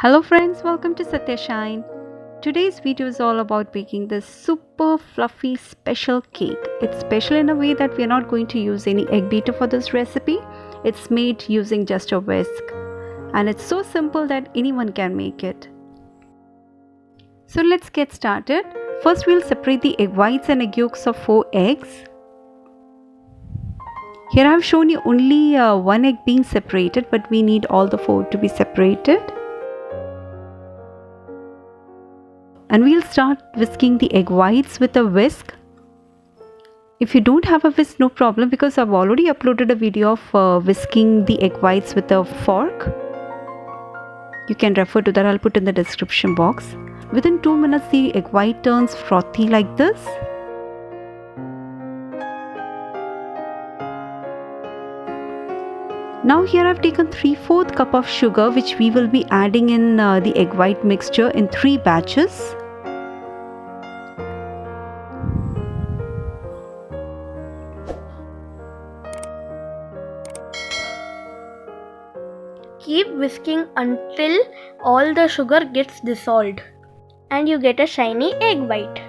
Hello friends, welcome to Satya Shine. Today's video is all about baking this super fluffy special cake. It's special in a way that we are not going to use any egg beater for this recipe. It's made using just a whisk. And it's so simple that anyone can make it. So let's get started. First we'll separate the egg whites and egg yolks of 4 eggs. Here I've shown you only one egg being separated, but we need all the 4 to be separated. And we'll start whisking the egg whites with a whisk. If you don't have a whisk, no problem, because I've already uploaded a video of whisking the egg whites with a fork. You can refer to that, I'll put in the description box. Within 2 minutes the egg white turns frothy like this. Now here I've taken 3/4 cup of sugar, which we will be adding in the egg white mixture in 3 batches. Keep whisking until all the sugar gets dissolved and you get a shiny egg white.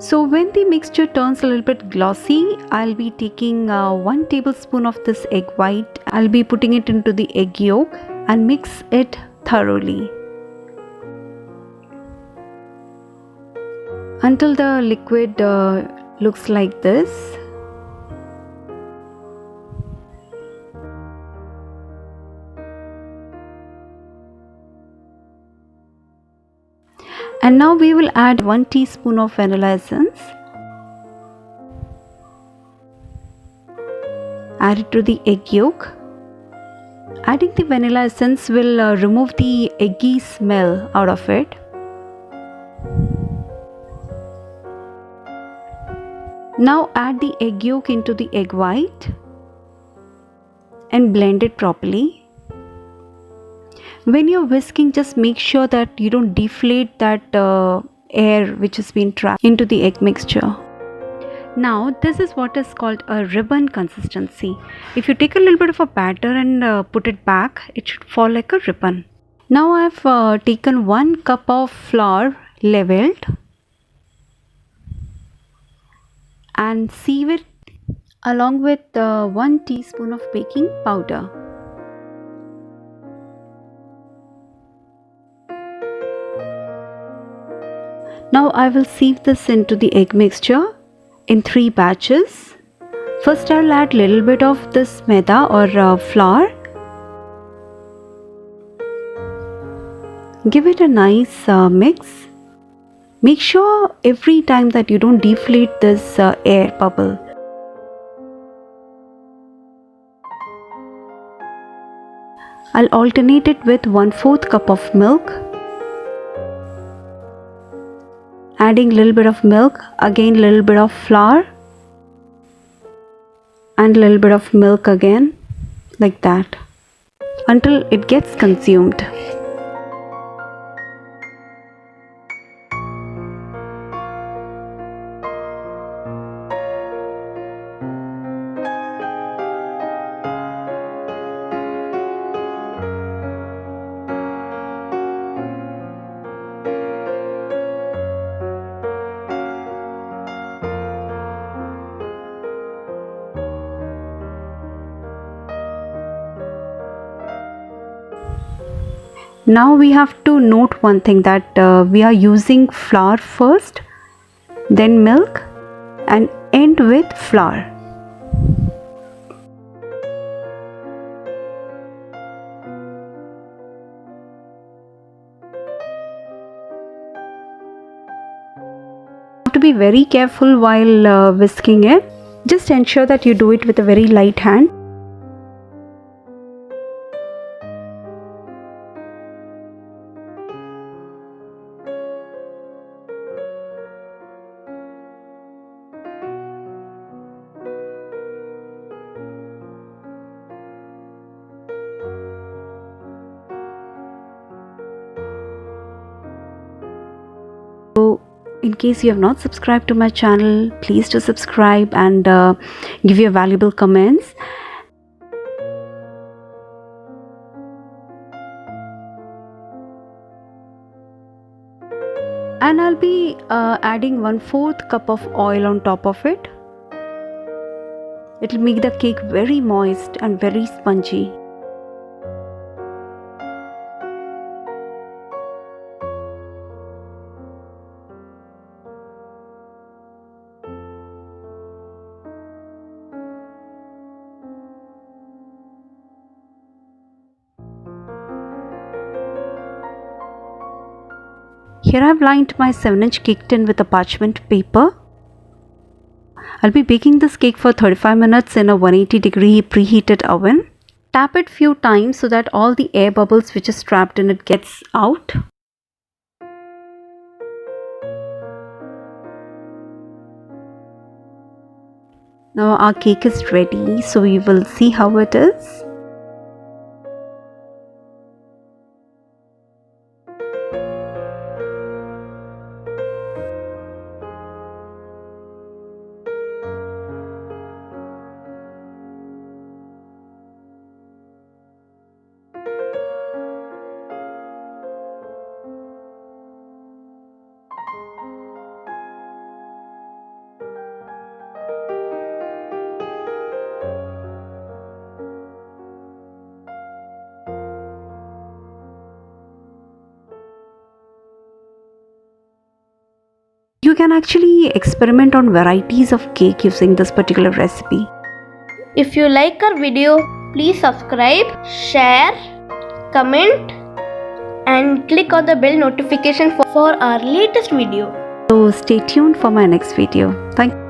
So when the mixture turns a little bit glossy, I'll be taking 1 tablespoon of this egg white. I'll be putting it into the egg yolk and mix it thoroughly until the liquid looks like this. And now we will add 1 teaspoon of vanilla essence. Add it to the egg yolk. Adding the vanilla essence will remove the eggy smell out of it. Now add the egg yolk into the egg white and blend it properly. When you're whisking, just make sure that you don't deflate that air which has been trapped into the egg mixture. Now this is what is called a ribbon consistency. If you take a little bit of a batter and put it back, it should fall like a ribbon. Now I've taken 1 cup of flour leveled and sieve it along with 1 teaspoon of baking powder. Now I will sieve this into the egg mixture in 3 batches. First I'll add little bit of this maida or flour. Give it a nice mix. Make sure every time that you don't deflate this air bubble. I'll alternate it with 1/4 cup of milk. Adding little bit of milk, again little bit of flour and little bit of milk again, like that, until it gets consumed. Now we have to note one thing, that we are using flour first, then milk, and end with flour. You have to be very careful while whisking it. Just ensure that you do it with a very light hand. in case you have not subscribed to my channel, please do subscribe and give your valuable comments. And I'll be adding 1/4 cup of oil on top of it. It'll make the cake very moist and very spongy. Here I've lined my 7-inch cake tin with a parchment paper. I'll be baking this cake for 35 minutes in a 180-degree preheated oven. Tap it few times so that all the air bubbles which is trapped in it gets out. Now our cake is ready, so we will see how it is. You can actually experiment on varieties of cake using this particular recipe. If you like our video, please subscribe, share, comment and click on the bell notification for our latest video. So stay tuned for my next video. Thank you.